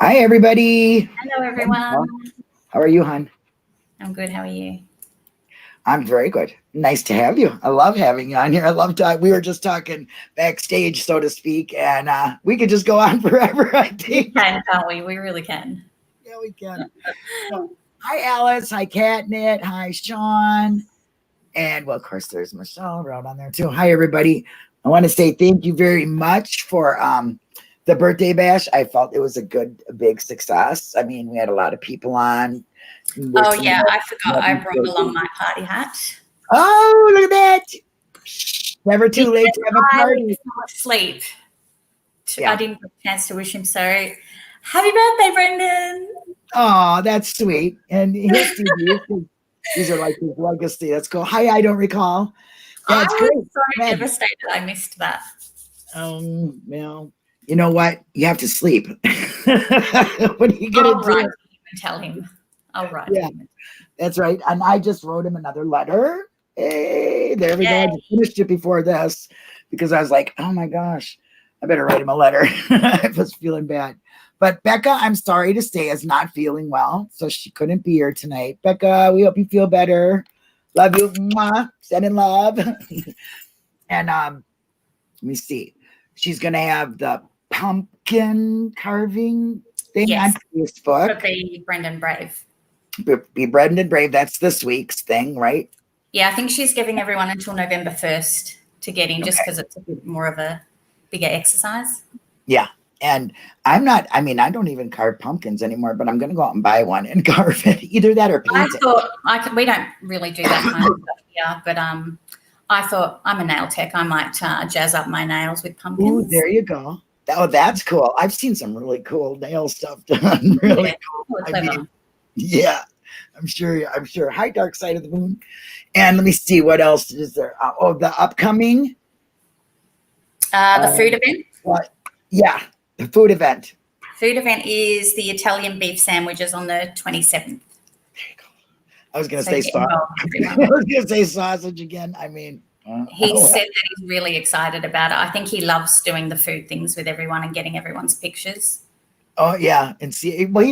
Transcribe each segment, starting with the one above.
Hi, everybody. Hello, everyone. How are you, hon? I'm good. How are you? I'm very good. Nice to have you. I love having you on here. I love talking. We were just talking backstage, so to speak, and we could just go on forever, I think. We can, can't we? We really can. Yeah, we can. So, hi, Alice. Hi, Catnit. Hi, Sean. And, well, of course, there's Michelle right on there, too. Hi, everybody. I want to say thank you very much for the birthday bash. I felt it was a big success. I mean, we had a lot of people on. Oh, yeah. I forgot I brought along my party hat. Oh, look at that. Never too late to have a party. Sleep. Yeah. I didn't get a chance to wish him so. Happy birthday, Brendan. Oh, that's sweet. And his TV, these are like his legacy. That's cool. Hi, I don't recall. That's great. So devastated I missed that. Well, you know what? You have to sleep. What are you going to do? Right. Tell him. All right. Yeah, that's right. And I just wrote him another letter. Hey, there we go. I just finished it before this because I was like, oh my gosh, I better write him a letter. I was feeling bad. But Becca, I'm sorry to say, is not feeling well, so she couldn't be here tonight. Becca, we hope you feel better. Love you. Mwah. Sending love. And let me see. She's going to have the pumpkin carving thing on Facebook. Be Brendan Brave. Be Brendan Brave. That's this week's thing, right? Yeah, I think she's giving everyone until November 1st to get in, just because it's a bit more of a bigger exercise. Yeah. And I don't even carve pumpkins anymore, but I'm going to go out and buy one and carve it. Either that or paint it. We don't really do that kind of stuff here, but I thought I'm a nail tech. I might jazz up my nails with pumpkins. Ooh, there you go. Oh, that's cool. I've seen some really cool nail stuff done. Really cool. Yeah, I'm sure. Hi, Dark Side of the Moon. And let me see, what else is there? The upcoming. The food event. Yeah, the food event. Food event is the Italian beef sandwiches on the 27th. There you go. I was going to say sausage. I was going to say sausage again. I mean. He said that he's really excited about it. I think he loves doing the food things with everyone and getting everyone's pictures. Oh, yeah. And see, well,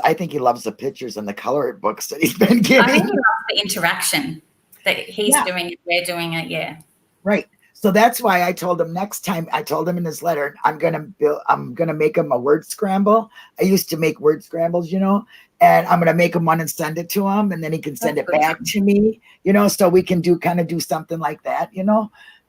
I think he loves the pictures and the color books that he's been getting. I think he loves the interaction that he's doing it, we're doing it, yeah. Right. So that's why I told him next time, I told him in his letter, I'm gonna make him a word scramble. I used to make word scrambles, and I'm gonna make him one and send it to him, and then he can send it back to me, so we can do something like that,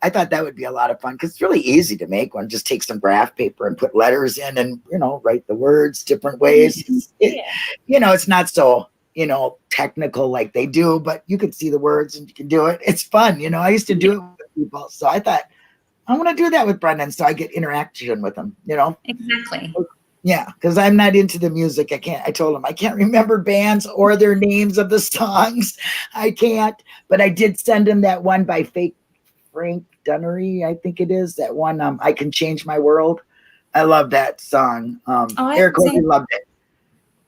I thought that would be a lot of fun because it's really easy to make one. Just take some graph paper and put letters in and, write the words different ways. It's not so, technical like they do, but you can see the words and you can do it. It's fun. I used to do it with people. So I thought, I want to do that with Brendan so I get interaction with him, Exactly. Yeah, because I'm not into the music. I told him I can't remember bands or their names of the songs. I can't. But I did send him that one by Frank Dunnery, I think it is. That one, I Can Change My World. I love that song. Eric loved it.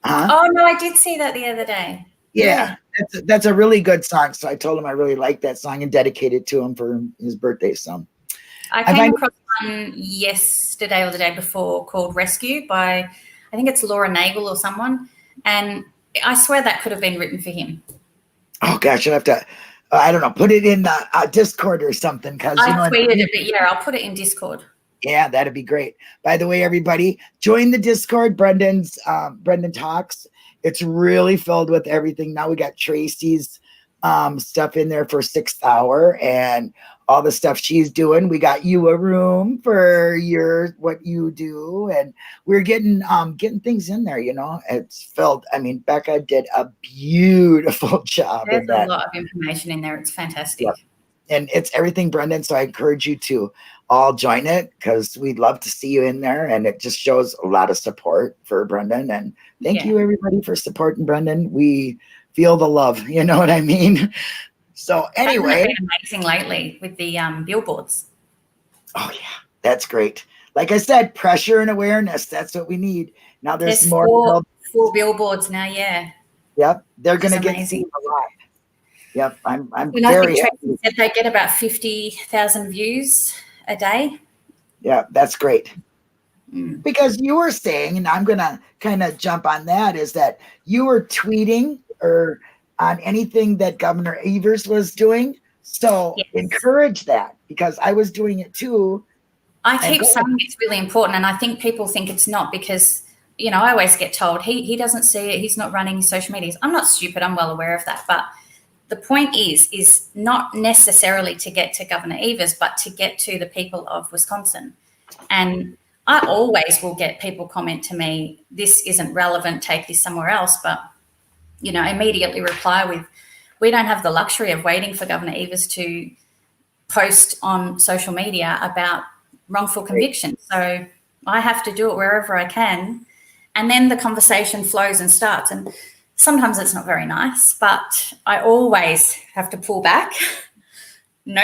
Huh? Oh, no, I did see that the other day. Yeah. That's a really good song. So I told him I really like that song and dedicated it to him for his birthday. So I came across one yesterday or the day before called Rescue by, I think it's Laura Nagel or someone. And I swear that could have been written for him. Oh, gosh, I'll have to, I don't know, put it in the Discord or something. I tweeted it, but yeah, I'll put it in Discord. Yeah, that'd be great. By the way, everybody, join the Discord, Brendan Talks. It's really filled with everything. Now we got Tracy's stuff in there for 6th hour and all the stuff she's doing. We got you a room for what you do, and we're getting things in there. It's filled. I mean, Becca did a beautiful job. There's a lot of information in there. It's fantastic. Yep. And it's everything, Brendan. So I encourage you to all join it because we'd love to see you in there. And it just shows a lot of support for Brendan. And thank you, everybody, for supporting Brendan. We feel the love. You know what I mean? So anyway. It's been amazing lately with the billboards. Oh, yeah. That's great. Like I said, pressure and awareness. That's what we need. Now there's more. 4 billboards now, yeah. Yep. They're going to get seen a lot. Yep, I'm very happy. Tracy said they get about 50,000 views a day. Yeah, that's great. Because you were saying, and I'm going to kind of jump on that, is that you were tweeting or on anything that Governor Evers was doing. So Yes. encourage that, because I was doing it too. I keep saying it's really important, and I think people think it's not because, I always get told he doesn't see it, he's not running his social medias. I'm not stupid, I'm well aware of that. But the point is not necessarily to get to Governor Evers, but to get to the people of Wisconsin. And I always will get people comment to me, this isn't relevant, take this somewhere else. But, immediately reply with, we don't have the luxury of waiting for Governor Evers to post on social media about wrongful conviction. So I have to do it wherever I can. And then the conversation flows and starts. And sometimes it's not very nice, but I always have to pull back. No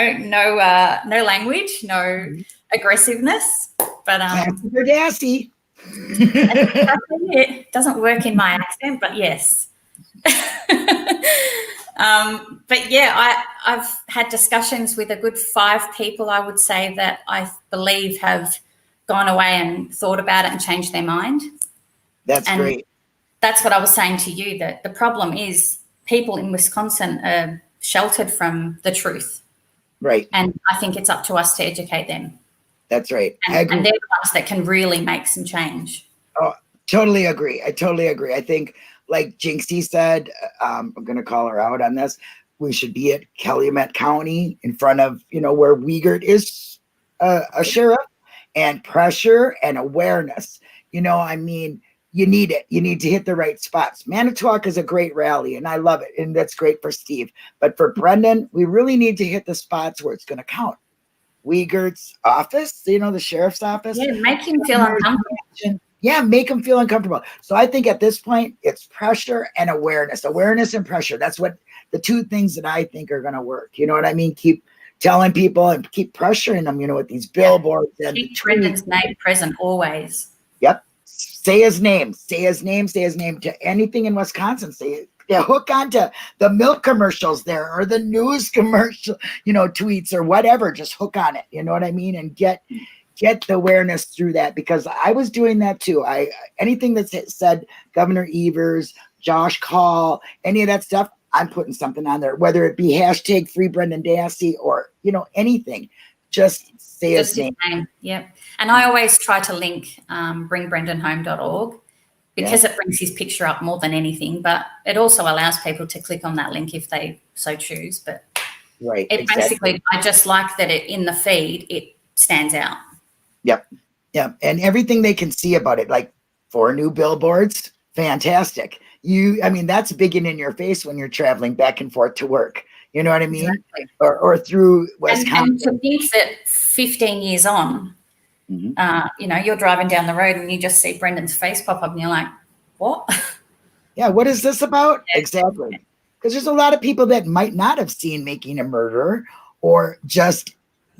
language, no aggressiveness. But Dassey. It doesn't work in my accent, but yes. But yeah, I've had discussions with a good 5 people, I would say, that I believe have gone away and thought about it and changed their mind. That's great. That's what I was saying to you, that the problem is people in Wisconsin are sheltered from the truth. Right. And I think it's up to us to educate them. That's right. And they're the ones that can really make some change. Oh, totally agree. I totally agree. I think, like Jinxie said, I'm going to call her out on this, we should be at Calumet County in front of, where Wiegert is a sheriff, and pressure and awareness. You need it. You need to hit the right spots. Manitowoc is a great rally, and I love it, and that's great for Steve. But for Brendan, we really need to hit the spots where it's going to count. Wiegert's office, the sheriff's office. Yeah, make him feel uncomfortable. Yeah, make him feel uncomfortable. So I think at this point, it's pressure and awareness. Awareness and pressure. That's what the 2 things that I think are going to work. You know what I mean? Keep telling people and keep pressuring them, with these billboards. And keep Brendan's name present always. Yep. Say his name to anything in Wisconsin. Say it. Yeah, hook onto the milk commercials there, or the news commercial, tweets or whatever. Just hook on it. You know what I mean? And get the awareness through that, because I was doing that too. Anything that said Governor Evers, Josh Call, any of that stuff, I'm putting something on there, whether it be hashtag Free Brendan Dassey or, anything. Just say his name. Yep. And I always try to link bringbrendanhome.org, because it brings his picture up more than anything, but it also allows people to click on that link if they so choose. But basically, I just like that in the feed, it stands out. Yep. And everything they can see about it, like 4 new billboards, fantastic. That's big and in your face when you're traveling back and forth to work. You know what I mean? Exactly. Or through Wisconsin. And to think that 15 years on, you're driving down the road and you just see Brendan's face pop up and you're like, what? Yeah, what is this about? Yeah. Exactly. Because there's a lot of people that might not have seen Making a Murderer, or just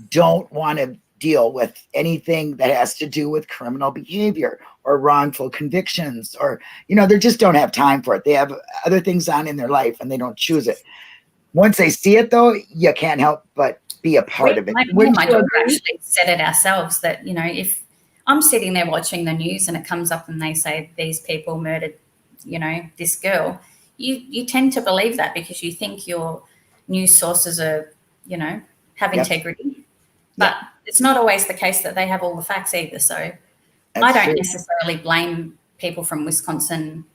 don't want to deal with anything that has to do with criminal behavior or wrongful convictions, or, they just don't have time for it. They have other things on in their life and they don't choose it. Once they see it, though, you can't help but be a part of it. My daughter actually said it ourselves, that, if I'm sitting there watching the news and it comes up and they say these people murdered, this girl, you tend to believe that because you think your news sources are, have integrity. But it's not always the case that they have all the facts either. So I don't necessarily blame people from Wisconsin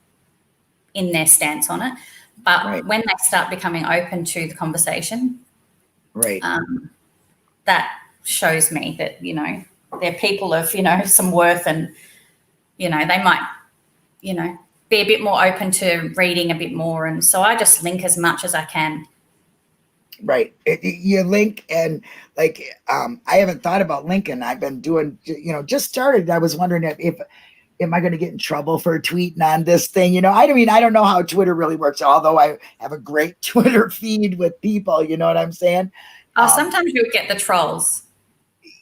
in their stance on it. But when they start becoming open to the conversation, that shows me that, they're people of, some worth, and, they might, be a bit more open to reading a bit more. And so I just link as much as I can. Right. You link, and I haven't thought about linking. I've been doing, just started. I was wondering if am I going to get in trouble for tweeting on this thing? I don't know how Twitter really works, although I have a great Twitter feed with people. You know what I'm saying? Sometimes you'll get the trolls.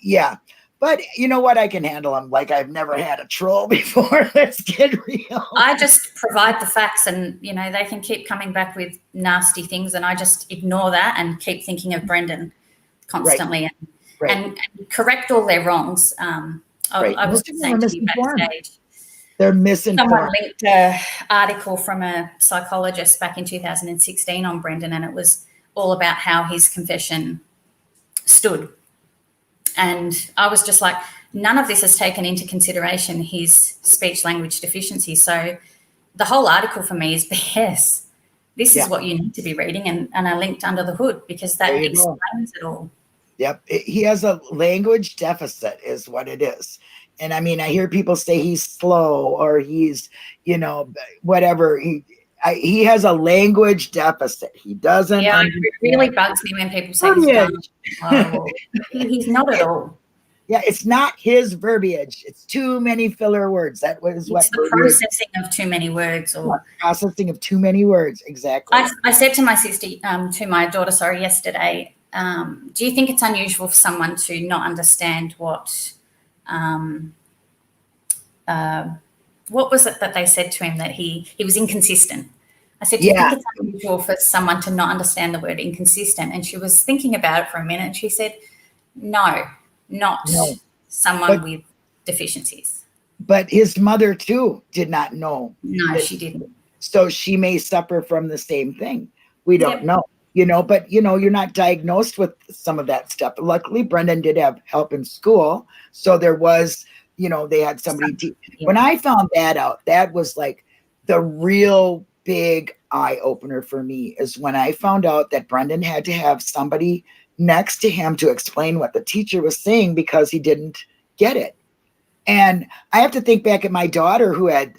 Yeah. But you know what? I can handle them. Like, I've never had a troll before. Let's get real. I just provide the facts, and, they can keep coming back with nasty things, and I just ignore that and keep thinking of Brendan constantly and correct all their wrongs. Right. I was Most of just them are saying to you misinformed. backstage. They're Someone misinformed. linked an article from a psychologist back in 2016 on Brendan, and it was all about how his confession stood. And I was just like, none of this has taken into consideration his speech language deficiency. So the whole article for me is BS. This is what you need to be reading, and I linked Under the Hood because that explains it all. Yep. He has a language deficit is what it is. And I mean, I hear people say he's slow or he's, you know, whatever. He has a language deficit. He doesn't. Yeah, it really bugs me when people say he's dumb. He's not at all. Yeah, it's not his verbiage. It's too many filler words. That was it's the processing of too many words, or processing of too many words. Exactly. I said to my sister, to my daughter, yesterday, do you think it's unusual for someone to not understand what was it that they said to him, that he was inconsistent? I said, do you think it's unusual for someone to not understand the word inconsistent? And she was thinking about it for a minute. She said, no, not someone with deficiencies. But his mother too did not know. No, she didn't. So she may suffer from the same thing. We don't know, you know, but you know, you're not diagnosed with some of that stuff. Luckily, Brendan did have help in school. So there was, you know, they had somebody. When I found that out, that was like the real big eye opener for me, is when I found out that Brendan had to have somebody next to him to explain what the teacher was saying because he didn't get it. And I have to think back at my daughter who had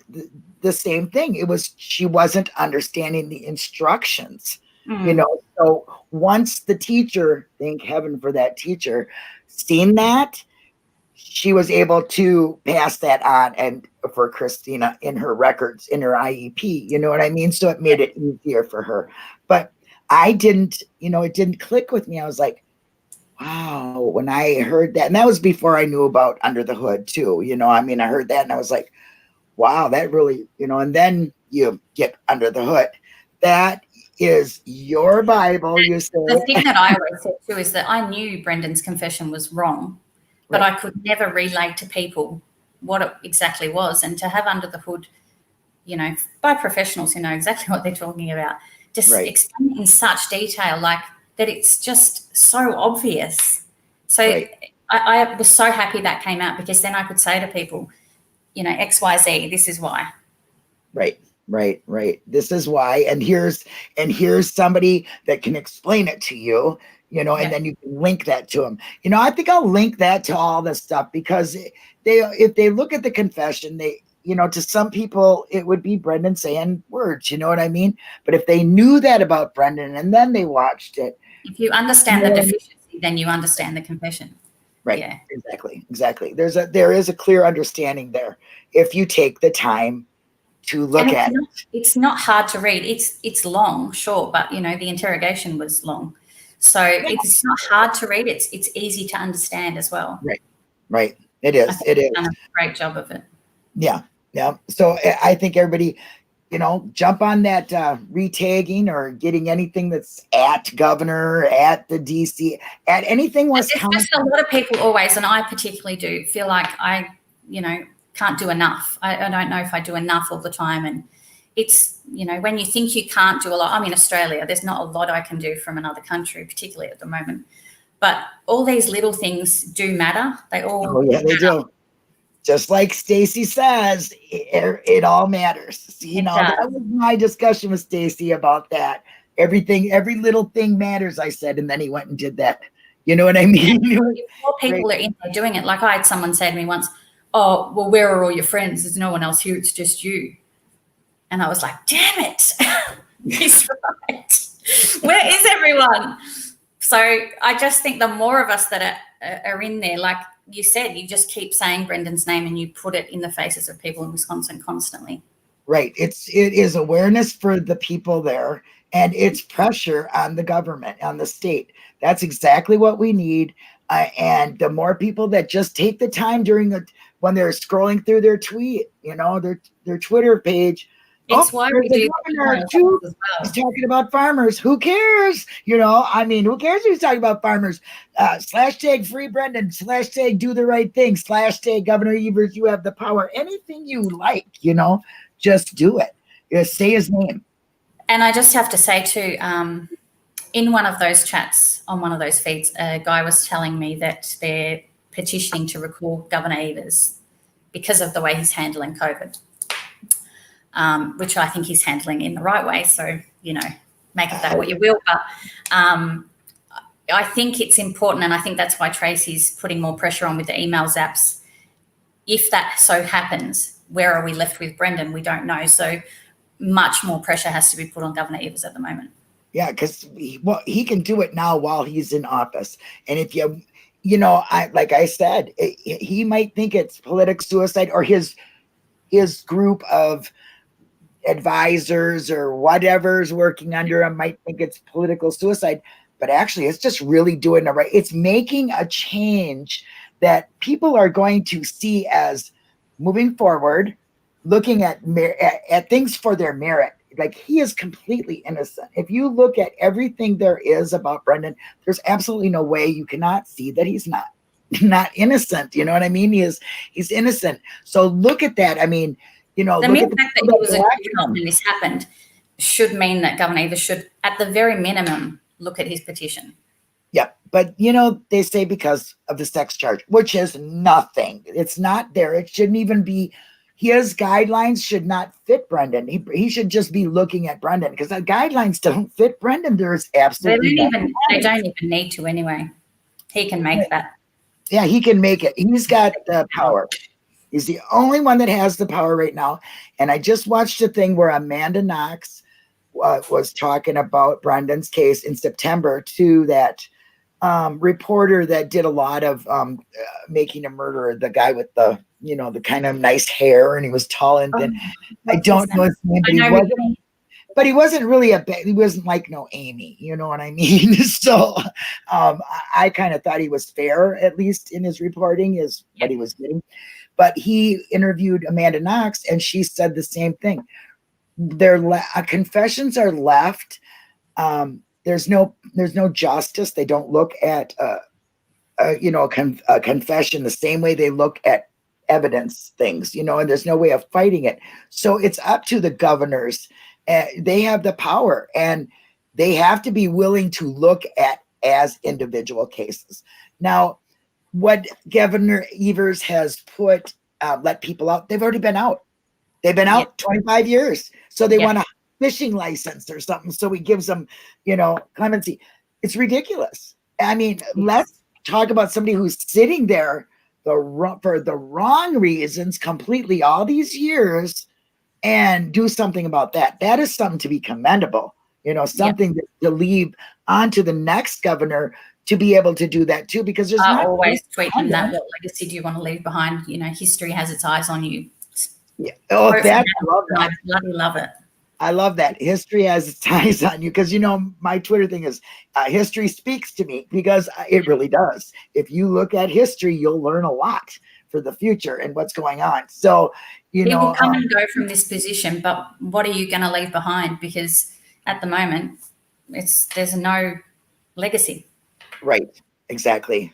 the same thing. It was, she wasn't understanding the instructions, you know. So once the teacher, thank heaven for that teacher, seen that, she was able to pass that on and for Christina in her records, in her IEP, you know what I mean? So it made it easier for her. But I didn't, you know, it didn't click with me. I was like, wow, when I heard that, and that was before I knew about Under the Hood too, you know, I mean, I heard that and I was like, wow, that really, you know, and then you get Under the Hood. That is your Bible, you say. The thing that I always said too is that I knew Brendan's confession was wrong, but I could never relay to people what it exactly was. And to have Under the Hood, you know, by professionals who know exactly what they're talking about, just explain in such detail, like that it's just so obvious. So I was so happy that came out, because then I could say to people, you know, XYZ, this is why. Right. This is why. And here's somebody that can explain it to you, you know, and then you can link that to them. You know, I think I'll link that to all this stuff, because if they look at the confession, you know, to some people, it would be Brendan saying words, you know what I mean? But if they knew that about Brendan and then they watched it. If you understand the deficiency, then you understand the confession. Right. Yeah. Exactly. There is a clear understanding there if you take the time to look at it. It's not hard to read. It's long, sure, but you know, the interrogation was long. So it's not hard to read. It's easy to understand as well. Right. It is. It is. Done a great job of it. Yeah. So I think everybody, you know, jump on that retagging or getting anything that's at governor, at the DC, at anything Wisconsin. It's just a lot of people always, and I particularly do, feel like I, you know, can't do enough. I don't know if I do enough all the time. And it's, you know, when you think you can't do a lot, I'm in Australia, there's not a lot I can do from another country, particularly at the moment. But all these little things do matter. They all they do. Just like Stacy says, it all matters. You know, that was my discussion with Stacy about that. Everything, every little thing matters, I said, and then he went and did that. You know what I mean? More people are in there doing it. Like I had someone say to me once, oh, well, where are all your friends? There's no one else here. It's just you. And I was like, damn it. He's right. Where is everyone? So I just think the more of us that are in there, like you said, you just keep saying Brendan's name and you put it in the faces of people in Wisconsin constantly. Right. It is awareness for the people there, and it's pressure on the government, on the state. That's exactly what we need. And the more people that just take the time when they're scrolling through their tweet, you know, their Twitter page, It's why we do governor too. as He's well. talking about farmers. Who cares? I mean, who cares if he's talking about farmers? # free Brendan, # do the right thing, # Governor Evers, you have the power. Anything you like, just do it. Just say his name. And I just have to say too, in one of those chats on one of those feeds, a guy was telling me that they're petitioning to recall Governor Evers because of the way he's handling COVID, which I think he's handling in the right way. So, make of that what you will. But I think it's important, and I think that's why Tracy's putting more pressure on with the email zaps. If that so happens, where are we left with Brendan? We don't know. So much more pressure has to be put on Governor Evers at the moment. Yeah, because he can do it now while he's in office. And if like I said, he might think it's political suicide, or his group of advisors or whatever's working under him might think it's political suicide. But actually, it's just really doing it right. It's making a change that people are going to see as moving forward, looking at things for their merit. Like, he is completely innocent. If you look at everything there is about Brendan, there's absolutely no way you cannot see that he's not innocent. You know what I mean? He's innocent. So look at that. I mean, the mere fact that he was accused when this happened should mean that Governor Evers should, at the very minimum, look at his petition. Yep. But, they say because of the sex charge, which is nothing. It's not there. It shouldn't even be. His guidelines should not fit Brendan. He should just be looking at Brendan, because the guidelines don't fit Brendan. There's absolutely they don't even need to anyway. He can make that. Yeah, he can make it. He's got the power. He's the only one that has the power right now. And I just watched a thing where Amanda Knox was talking about Brendan's case in September to that reporter that did a lot of Making a Murderer, the guy with the the kind of nice hair, and he was tall, and I don't know his name, but he wasn't really he wasn't like no Amy, you know what I mean? So I kind of thought he was fair, at least in his reporting, is what he was getting. But he interviewed Amanda Knox, and she said the same thing. Their confessions are left. There's no justice. They don't look at a confession the same way they look at evidence things, and there's no way of fighting it. So it's up to the governors. They have the power, and they have to be willing to look at as individual cases. Now, what Governor Evers has let people out, they've already been out. They've been out 25 years. So they want a fishing license or something. So he gives them, clemency. It's ridiculous. I mean, let's talk about somebody who's sitting there for the wrong reasons completely all these years, and do something about that. That is something to be commendable. Something to leave onto the next governor to be able to do that too, because there's not always tweeting that. What legacy do you want to leave behind? History has its eyes on you. Yeah. Oh, I love that. I bloody love it. I love that. History has its eyes on you, because my Twitter thing is history speaks to me, because it really does. If you look at history, you'll learn a lot for the future and what's going on. So, people come and go from this position, but what are you going to leave behind? Because at the moment, there's no legacy. Right. Exactly.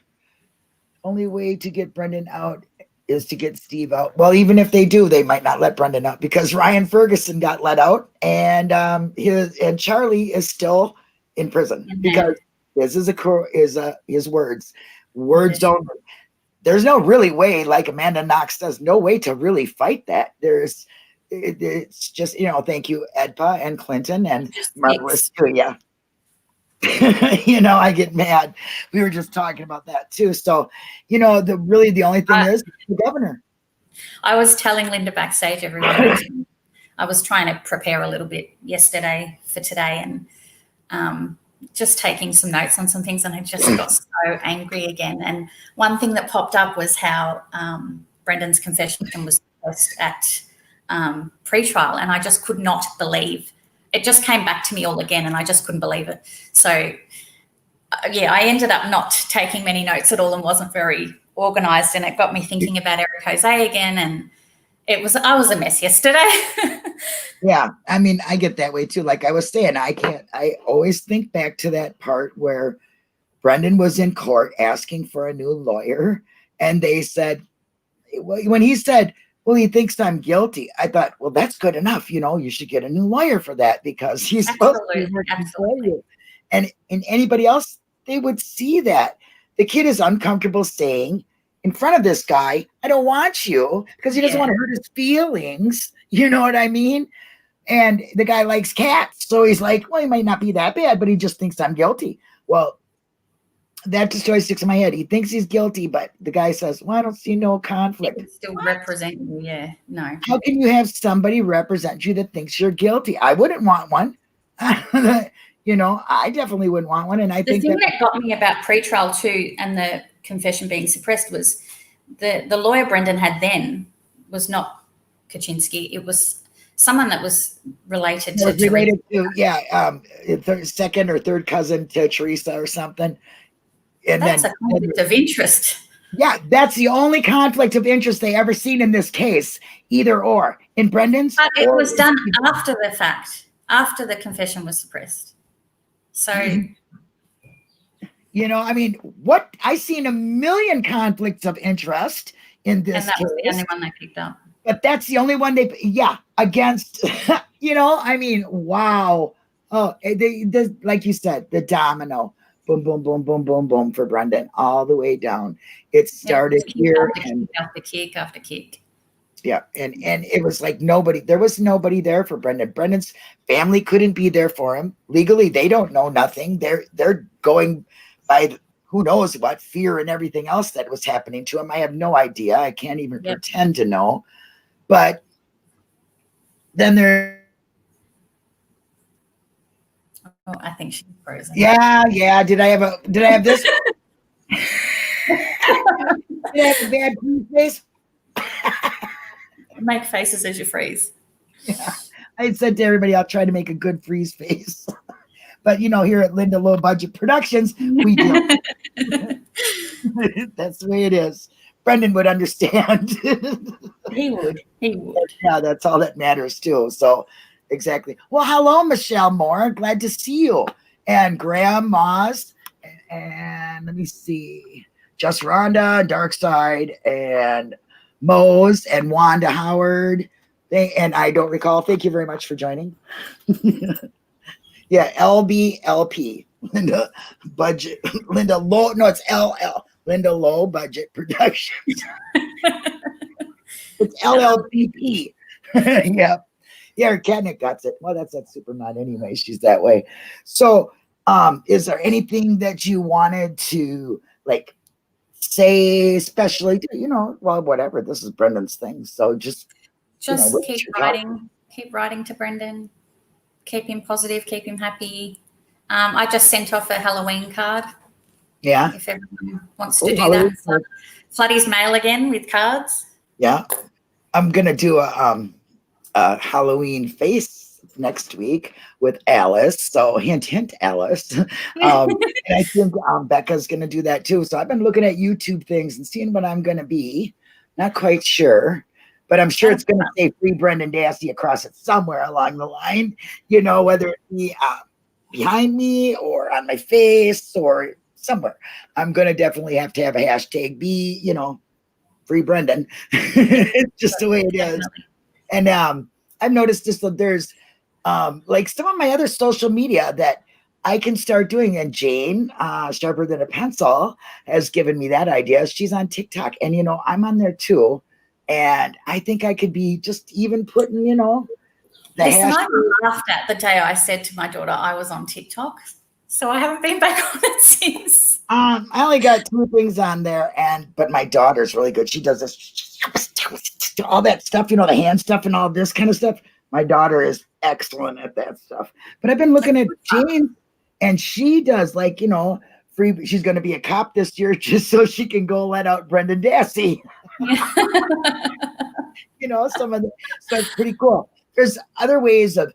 Only way to get Brendan out is to get Steve out. Well, even if they do, they might not let Brendan out, because Ryan Ferguson got let out, and Charlie is still in prison, because this is his words. Words don't. There's no really way, like Amanda Knox does, no way to really fight that. It's just, thank you, Edpa and Clinton and Marvelous too. Yeah. I get mad. We were just talking about that too. So, the only thing is the governor. I was telling Linda backstage, everyone, I was trying to prepare a little bit yesterday for today, and just taking some notes on some things, and I just got so angry again. And one thing that popped up was how Brendan's confession was posted at pre-trial, and I just could not believe. It just came back to me all again, and I just couldn't believe it. So, I ended up not taking many notes at all and wasn't very organised, and it got me thinking about Eric Jose again. And I was a mess yesterday. Yeah, I mean, I get that way too. Like I was saying, I always think back to that part where Brendan was in court asking for a new lawyer, and they said, when he said, well, he thinks I'm guilty, I thought, well, that's good enough. You should get a new lawyer for that because he's supposed to be working for you. And in anybody else, they would see that. The kid is uncomfortable saying in front of this guy, I don't want you, because he doesn't want to hurt his feelings. You know what I mean? And the guy likes cats. So he's like, well, he might not be that bad, but he just thinks I'm guilty. Well, that just always sticks in my head. He thinks he's guilty, but the guy says, well, I don't see no conflict. He can still represent you. Yeah, no. How can you have somebody represent you that thinks you're guilty? I wouldn't want one. I definitely wouldn't want one. And I think the thing that got me about pretrial too, and the confession being suppressed, was the lawyer Brendan had then was not Kaczynski. It was someone that was related to second or third cousin to Teresa or something. And that's a conflict of interest. Yeah, that's the only conflict of interest they ever seen in this case, either or. In Brendan's, but it was done after the fact, after the confession was suppressed. So, I mean, what I seen a million conflicts of interest in this, and that was the only one they picked up. But that's the only one against. I mean, wow. Oh, like you said, the domino. Boom, boom, boom, boom, boom, boom for Brendan all the way down. It started here after kick. Yeah, and it was like there was nobody there for Brendan. Brendan's family couldn't be there for him. Legally, they don't know nothing. They're going by who knows what fear and everything else that was happening to him. I have no idea. I can't even pretend to know. But then Oh, I think she's frozen. Yeah. Did I have this? Did I have a bad face? Make faces as you freeze. Yeah. I said to everybody, I'll try to make a good freeze face. But here at Linda Low Budget Productions, we do. That's the way it is. Brendan would understand. He would. Yeah, that's all that matters too. So exactly. Well, hello, Michelle Moore. Glad to see you. And Graham Moss. And let me see. Just Rhonda, Darkside, and Mose, and Wanda Howard. And I don't recall. Thank you very much for joining. Yeah, LBLP. Linda Budget. Linda Low. No, it's LL. Linda Low Budget Productions. It's LLPP. Yeah. Yeah, Katnick got it. Well, that's that Superman anyway. She's that way. So, is there anything that you wanted to say, especially, well, whatever. This is Brendan's thing. So just keep writing. Keep writing to Brendan. Keep him positive. Keep him happy. I just sent off a Halloween card. Yeah. If everyone wants to do that, flood his mail again with cards. Yeah, I'm gonna do a Halloween face next week with Alice. So hint, hint, Alice. And I think Becca's gonna do that too. So I've been looking at YouTube things and seeing what I'm gonna be. Not quite sure, but I'm sure it's gonna say Free Brendan Dassey across it somewhere along the line. Whether it be behind me or on my face or somewhere. I'm gonna definitely have to have a hashtag be, Free Brendan. It's just the way it is. And I've noticed this, that there's some of my other social media that I can start doing. And Jane, Sharper Than a Pencil, has given me that idea. She's on TikTok, and I'm on there too. And I think I could be just even putting, the Listen, I laughed at the day I said to my daughter I was on TikTok. So I haven't been back on it since. I only got 2 things on there, but my daughter's really good. She does this, all that stuff, the hand stuff and all this kind of stuff. My daughter is excellent at that stuff. But I've been looking at Jane, and she does free. She's going to be a cop this year just so she can go let out Brendan Dassey. Some of the stuff's pretty cool. There's other ways of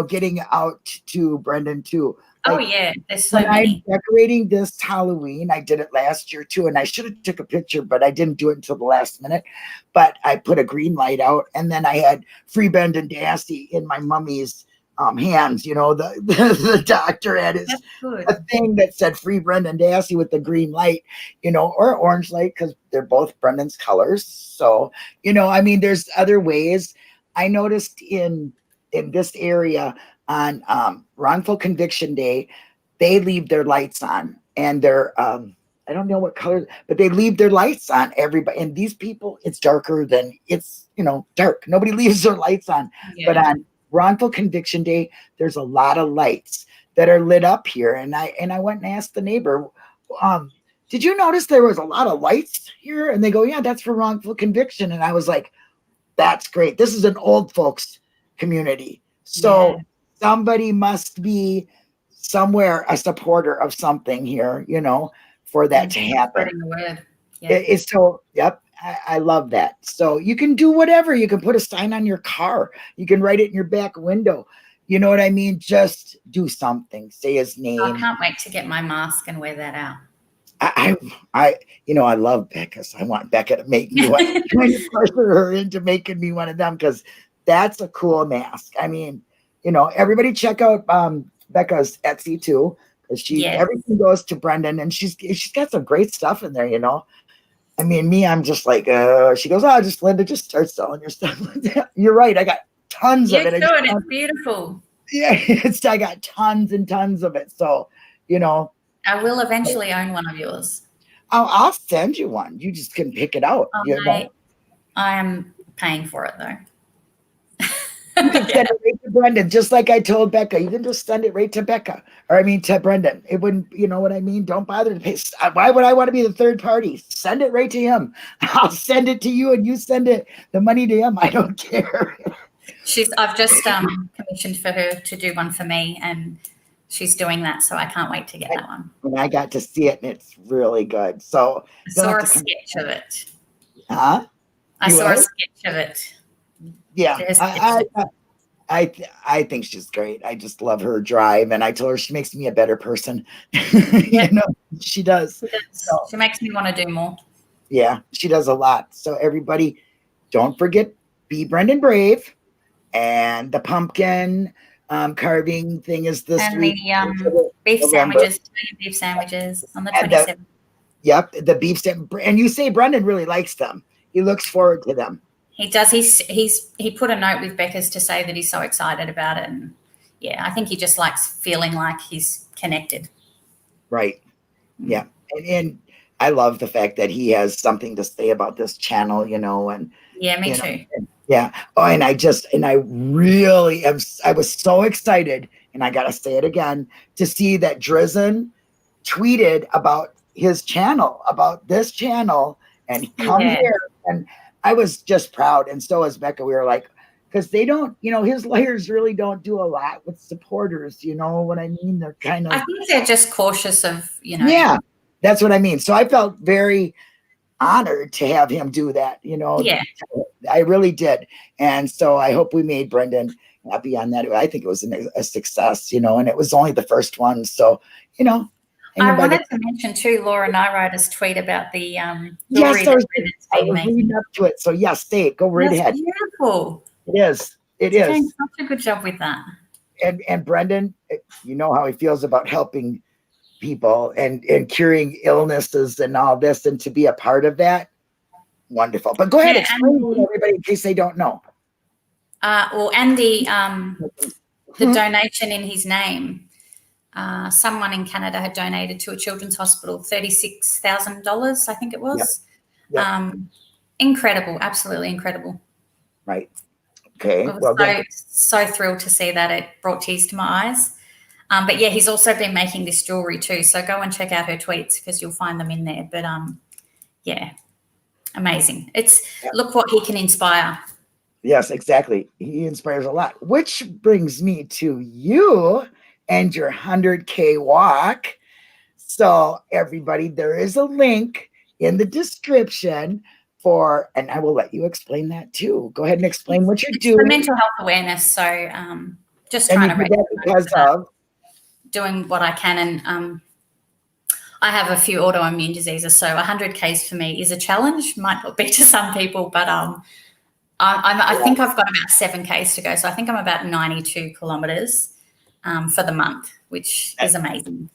getting out to Brendan too. Oh Like, yeah, there's so when I'm many. decorating this Halloween, I did it last year too, and I should have took a picture, but I didn't do it until the last minute. But I put a green light out, and then I had Free Brendan Dassey in my mummy's hands. You know, the doctor had his That's good. a thing that said Free Brendan Dassey with the green light, you know, or orange light, because they're both Brendan's colors. So, you know, I mean, there's other ways. I noticed in this area on wrongful conviction day, they leave their lights on, and they're I don't know what color, but they leave their lights on. Everybody, and these people, it's darker than it's, you know, dark. Nobody leaves their lights on. Yeah. But on wrongful conviction day, there's a lot of lights that are lit up here. And I went and asked the neighbor, did you notice there was a lot of lights here? And they go, yeah, that's for wrongful conviction. And I was like, that's great. This is an old folks community. So somebody must be somewhere a supporter of something here, you know, for that to happen. Spreading the word. Yeah. It's so, yep, I love that. So you can do whatever. You can put a sign on your car. You can write it in your back window. You know what I mean? Just do something. Say his name. I can't wait to get my mask and wear that out. I you know, I love Becca. So I want Becca to make me one. Trying to pressure her into making me one of them, because that's a cool mask. I mean, you know, everybody check out Becca's Etsy too, because everything goes to Brendan, and she's got some great stuff in there, you know. I mean, I'm just like, she goes, oh, just Linda, just start selling your stuff. You're right. I got tons of it. It's beautiful. Yeah, I got tons and tons of it. So, you know, I will eventually own one of yours. I'll send you one. You just can pick it out. I am paying for it though. You can send it right to Brendan, just like I told Becca. You can just send it right to Becca, or I mean to Brendan. It wouldn't, you know what I mean? Don't bother to pay. Why would I want to be the third party? Send it right to him. I'll send it to you, and you send the money to him. I don't care. I've just commissioned for her to do one for me, and she's doing that, so I can't wait to get that one. And I got to see it, and it's really good. So I saw a sketch of it. Huh? I saw a sketch of it. Yeah, I think she's great. I just love her drive, and I told her she makes me a better person. You know, she does. She makes me want to do more. Yeah, she does a lot. So everybody, don't forget, be Brendan Brave, and the pumpkin carving thing is this week. And the beef sandwiches on the 27th. Yep, the beef sandwich. And you say Brendan really likes them. He looks forward to them. He does. He put a note with Becca's to say that he's so excited about it, and yeah, I think he just likes feeling like he's connected. Right. Yeah, and I love the fact that he has something to say about this channel, you know, and yeah, me too. Yeah. Oh, and I really am. I was so excited, and I gotta say it again, to see that Drizzen tweeted about his channel, about this channel, and come here. And I was just proud, and so was Becca. We were like, because they don't, you know, his lawyers really don't do a lot with supporters. You know what I mean? They're kind of. I think they're just cautious of, you know. Yeah, that's what I mean. So I felt very honored to have him do that. You know. Yeah. I really did, and so I hope we made Brendan happy on that. I think it was a success, you know, and it was only the first one. So, you know. I wanted to mention too, Laura Nyrider's tweet about the yes, I was reading up to it. So yes, say it. Go right ahead. Beautiful. It is. It He's is. doing such a good job with that. And Brendan, you know how he feels about helping people and curing illnesses and all this, and to be a part of that, wonderful. But go ahead, explain to everybody in case they don't know. And the donation in his name. Someone in Canada had donated to a children's hospital $36,000, I think it was. Yep. Incredible, absolutely incredible. Right. Okay. I was so thrilled to see that. It brought tears to my eyes. But yeah, he's also been making this jewelry too. So go and check out her tweets because you'll find them in there. But yeah, amazing. Look what he can inspire. Yes, exactly. He inspires a lot. Which brings me to you and your 100K walk. So everybody, there is a link in the description and I will let you explain that too. Go ahead and explain what you're doing. For mental health awareness. So just trying to raise because of doing what I can. And I have a few autoimmune diseases, so 100 Ks for me is a challenge. Might not be to some people, but I think I've got about 7 Ks to go. So I think I'm about 92 kilometres for the month, which is amazing.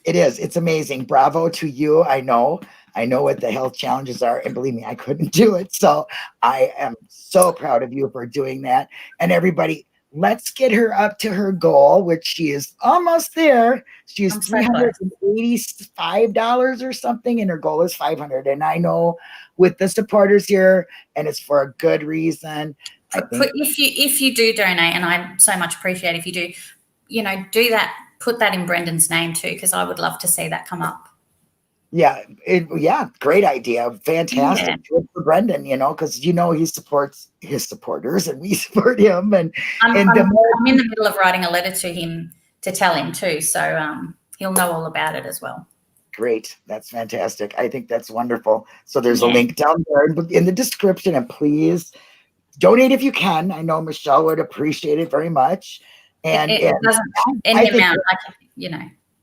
It is. It's amazing. Bravo to you. I know what the health challenges are. And believe me, I couldn't do it. So I am so proud of you for doing that. And everybody, let's get her up to her goal, which she is almost there. She's $385 or something, and her goal is $500. And I know with the supporters here, and it's for a good reason. If you do donate, and I so much appreciate if you do, do that. Put that in Brendan's name too, because I would love to see that come up. Yeah, great idea. Fantastic. Yeah. Do it for Brendan, because he supports his supporters and we support him. And I'm in the middle of writing a letter to him to tell him too, so he'll know all about it as well. Great. That's fantastic. I think that's wonderful. So there's a link down there in the description, and please donate if you can. I know Michelle would appreciate it very much. And it doesn't any amount,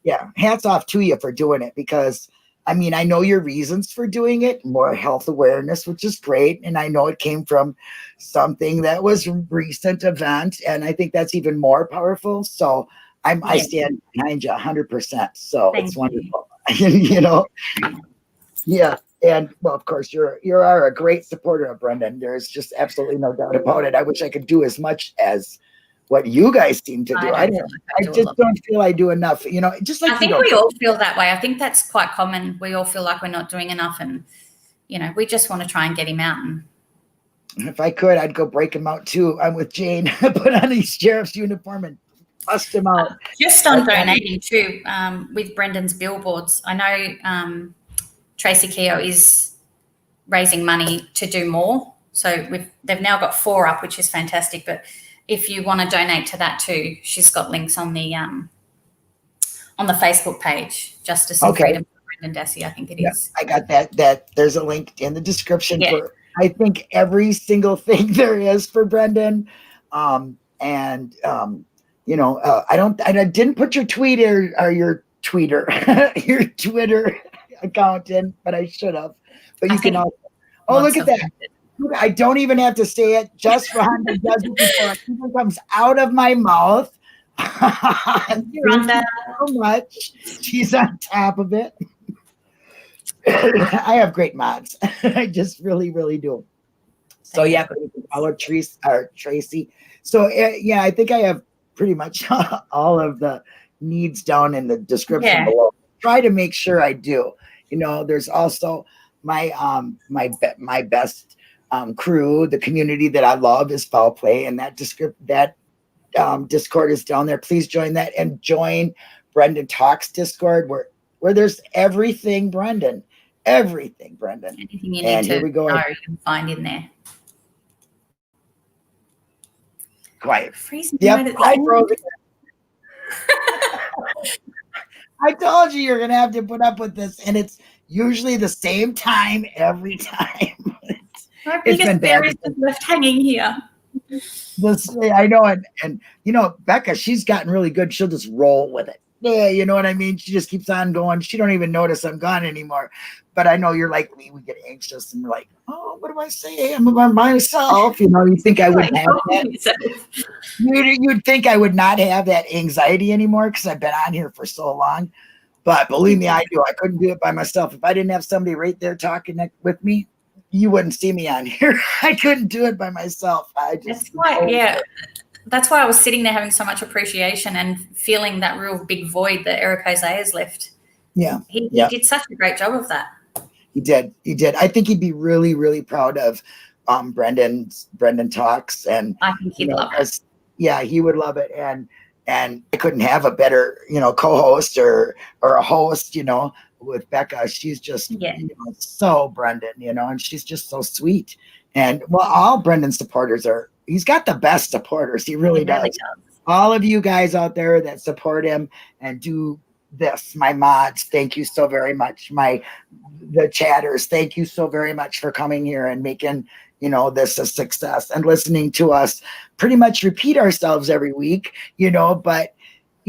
Yeah, hats off to you for doing it, because I know your reasons for doing it, more health awareness, which is great. And I know it came from something that was a recent event, and I think that's even more powerful. So I stand behind you 100%. So it's wonderful. Yeah. And well, of course, you are a great supporter of Brendan. There's just absolutely no doubt about it. I wish I could do as much as what you guys seem to do. I just don't feel I do enough. Just like I think we all feel that way. I think that's quite common. We all feel like we're not doing enough, and we just want to try and get him out. And if I could, I'd go break him out too. I'm with Jane. Put on his sheriff's uniform and bust him out. Just on donating too, with Brendan's billboards. I know Tracy Keogh is raising money to do more. So they've now got 4 up, which is fantastic. But if you want to donate to that too, she's got links on the Facebook page, Justice and Freedom for Brendan Dassey, I think it is. I got that. There's a link in the description for, I think, every single thing there is for Brendan. I didn't put your tweet or your tweeter, your Twitter account in, but I should have. But you can also, look at that. I don't even have to say it. Just Rhonda does it before it even comes out of my mouth. Rhonda, so much. She's on top of it. I have great mods. I just really, really do. So you can follow Tracy. So I think I have pretty much all of the needs down in the description below. Try to make sure I do. There's also my best crew, the community that I love is Foul Play, and that Discord is down there. Please join that, and join Brendan Talks Discord where there's everything Brendan. Anything you need to know, you can find in there. Quiet. I told you you're gonna have to put up with this, and it's usually the same time every time. My biggest fear is just left hanging here. I know, and Becca, she's gotten really good. She'll just roll with it. Yeah, you know what I mean? She just keeps on going. She don't even notice I'm gone anymore. But I know you're like me. We get anxious and we're like, oh, what do I say? I'm by myself. You think I wouldn't have that? You'd think I would not have that anxiety anymore because I've been on here for so long. But believe me, I do. I couldn't do it by myself. If I didn't have somebody right there talking with me, you wouldn't see me on here. I couldn't do it by myself. That's why I was sitting there having so much appreciation and feeling that real big void that Eric Jose has left. Yeah. He did such a great job of that. He did. I think he'd be really, really proud of Brendan Talks. And I think he'd love it. Yeah, he would love it. And I couldn't have a better, co-host or a host, with Becca. She's just so Brendan, and she's just so sweet. And all Brendan's supporters he's got the best supporters. He really does. All of you guys out there that support him and do this, my mods, thank you so very much. The chatters, thank you so very much for coming here and making, this a success and listening to us pretty much repeat ourselves every week, but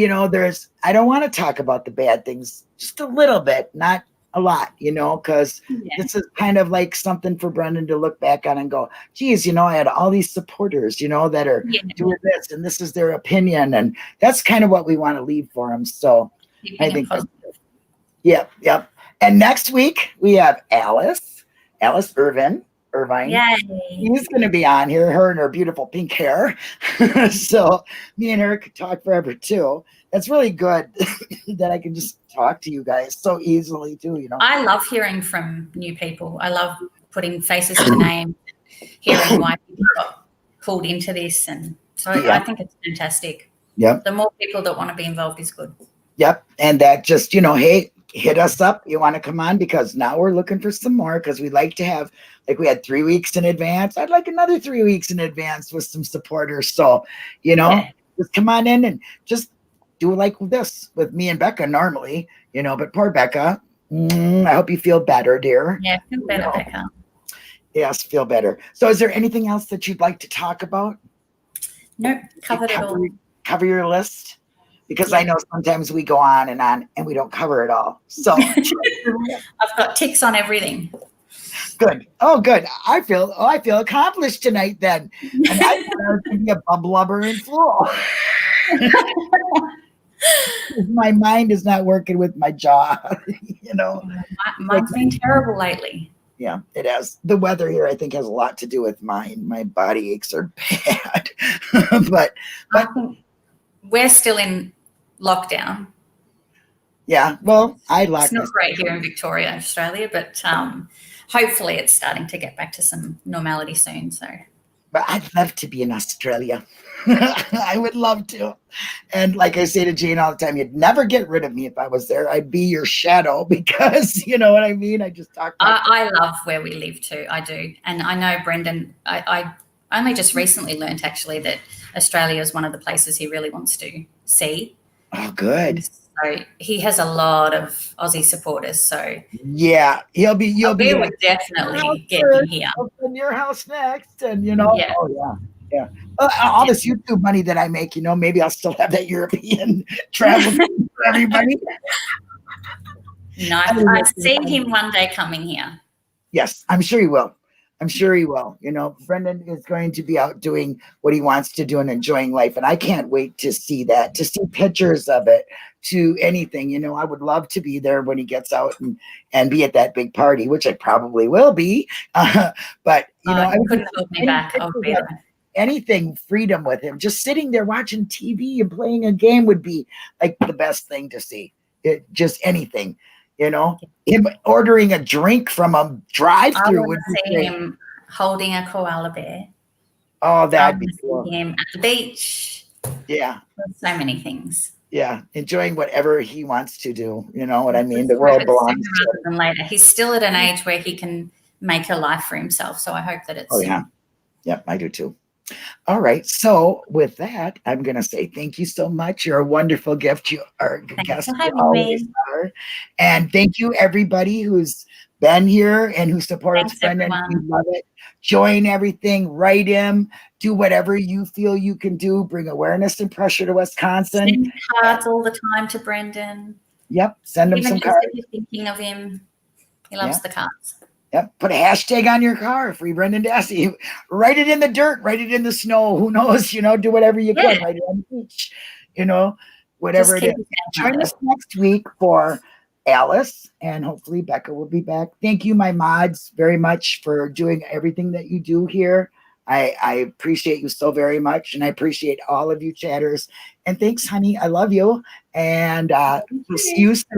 I don't want to talk about the bad things, just a little bit, not a lot, because this is kind of like something for Brendan to look back on and go, geez, I had all these supporters, that are doing this, and this is their opinion. And that's kind of what we want to leave for him. So I think, yep. And next week we have Alice Irvine. Yay. He's going to be on here, her and her beautiful pink hair. So me and her could talk forever too. That's really good that I can just talk to you guys so easily too, I love hearing from new people. I love putting faces to names, hearing why people got pulled into this. And so I think it's fantastic. Yep. The more people that want to be involved is good. Yep. And that just, hey, hit us up. You want to come on? Because now we're looking for some more, because we'd like to have, like we had 3 weeks in advance. I'd like another 3 weeks in advance with some supporters. So, just come on in and just do like this with me and Becca normally, but poor Becca. I hope you feel better, dear. Yeah, feel better, Becca. Yes, feel better. So is there anything else that you'd like to talk about? Nope, covered it all. Cover your list? Because I know sometimes we go on and we don't cover it all. So I've got ticks on everything. Good. Oh, good. I feel accomplished tonight then. And I thought I was going to be a blubber and fool. My mind is not working with my jaw, Mine's been terrible lately. Yeah, it has. The weather here, I think, has a lot to do with mine. My body aches are bad. but I think we're still in lockdown. Yeah, well, it's not great here in Victoria, Australia, but hopefully it's starting to get back to some normality soon. So, but I'd love to be in Australia. I would love to. And like I say to Jane all the time, you'd never get rid of me if I was there. I'd be your shadow, because you know what I mean? I just talk. I love where we live too. I do. And I know Brendan, I only just recently learned actually that Australia is one of the places he really wants to see. Oh, good. So he has a lot of Aussie supporters. So yeah, we would definitely get him here. In your house next, and yeah. All this YouTube money that I make, maybe I'll still have that European travel for everybody. No, I see him one day coming here. Yes, I'm sure he will. Brendan is going to be out doing what he wants to do and enjoying life. And I can't wait to see that, to see pictures of it, to anything. I would love to be there when he gets out and be at that big party, which I probably will be. But, I couldn't hold me back. I'll be there. Anything freedom with him, just sitting there watching TV and playing a game would be like the best thing to see. Just anything. Him ordering a drink from a drive-through would be see great. Him holding a koala bear. Oh, that'd be cool. Him at the beach. Yeah. So many things. Yeah, enjoying whatever he wants to do. You know what I mean? The world belongs to him. Than later. He's still at an age where he can make a life for himself. So I hope that it's. Oh yeah. Yep, I do too. All right. So with that, I'm going to say thank you so much. You're a wonderful gift. You are a good guest. You always are. And thank you, everybody who's been here and who supports Brendan. We love it. Join everything. Write him. Do whatever you feel you can do. Bring awareness and pressure to Wisconsin. Send cards all the time to Brendan. Yep. Send him some cards. If you're thinking of him, he loves the cards. Yep. Put a hashtag on your car, free Brendan Dassey. Write it in the dirt, write it in the snow. Who knows? Do whatever you can. Write it on the beach. Whatever it is. Join us next week for Alice, and hopefully Becca will be back. Thank you, my mods, very much for doing everything that you do here. I appreciate you so very much, and I appreciate all of you chatters. And thanks, honey. I love you. And we'll see you soon.